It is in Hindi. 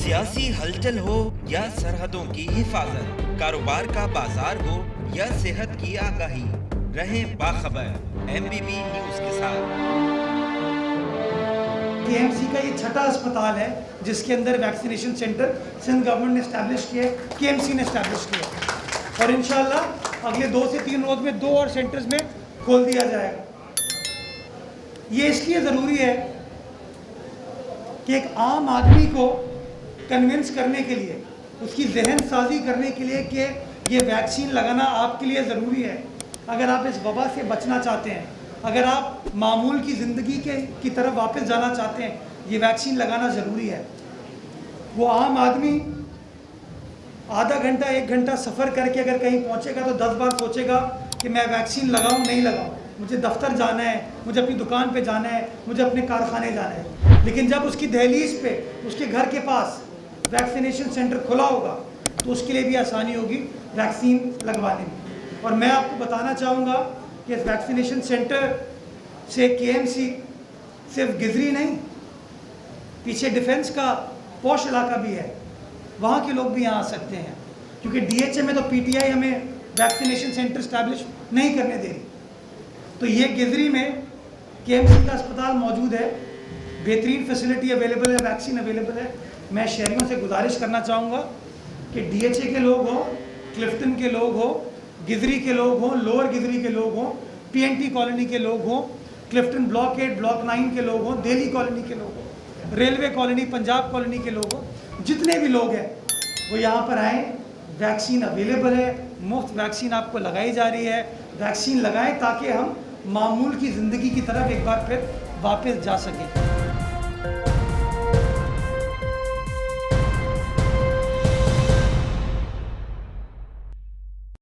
सियासी हलचल हो या सरहदों की हिफाजत, कारोबार का बाजार हो या सेहत की आगाही, रहें बाखबर एमबीबी न्यूज के साथ। केएमसी का ये छठा अस्पताल है जिसके अंदर वैक्सीनेशन सेंटर सिंध गवर्नमेंट ने इस्टेब्लिश किया, केएमसी ने इस्टेब्लिश किया और इंशाल्लाह अगले 2 से 3 रोज में 2 और सेंटर्स में खोल दिया जाएगा। ये इसलिए ज़रूरी है कि एक आम आदमी को कन्विंस करने के लिए, उसकी जहन साजी करने के लिए कि ये वैक्सीन लगाना आपके लिए ज़रूरी है। अगर आप इस वबा से बचना चाहते हैं, अगर आप मामूल की ज़िंदगी की तरफ वापस जाना चाहते हैं, ये वैक्सीन लगाना ज़रूरी है। वो आम आदमी आधा घंटा 1 घंटा सफ़र करके अगर कहीं पहुंचेगा तो 10 बार सोचेगा कि मैं वैक्सीन लगाऊं नहीं लगाऊं, मुझे दफ्तर जाना है, मुझे अपनी दुकान पे जाना है, मुझे अपने कारखाने जाना है। लेकिन जब उसकी दहलीज पे, उसके घर के पास वैक्सीनेशन सेंटर खुला होगा तो उसके लिए भी आसानी होगी वैक्सीन लगवाने में। और मैं आपको बताना चाहूँगा कि इस वैक्सीनेशन सेंटर से केएमसी सिर्फ गिजरी नहीं, पीछे डिफेंस का पॉश इलाका भी है, वहाँ के लोग भी यहाँ आ सकते हैं, क्योंकि डीएचए में तो पीटीआई हमें वैक्सीनेशन सेंटर इस्टेब्लिश नहीं करने दे रही। तो ये गिजरी में केएमसी का अस्पताल मौजूद है, बेहतरीन फैसिलिटी अवेलेबल है, वैक्सीन अवेलेबल है। मैं शहरियों से गुजारिश करना चाहूँगा कि डीएचए के लोग हों, क्लिफ्टन के लोग हों, गिजरी के लोग हों, लोअर गिजरी के लोग हों, पीएनटी कॉलोनी के लोग हों, क्लिफ्टन ब्लॉक 8 ब्लॉक 9 के लोग हों, दिल्ली कॉलोनी के लोग हों, रेलवे कॉलोनी, पंजाब कॉलोनी के लोग हों, जितने भी लोग हैं वो यहाँ पर आएँ। वैक्सीन अवेलेबल है, मुफ्त वैक्सीन आपको लगाई जा रही है। वैक्सीन लगाएं ताकि हम मामूल की ज़िंदगी की तरफ एक बार फिर वापस जा सकें।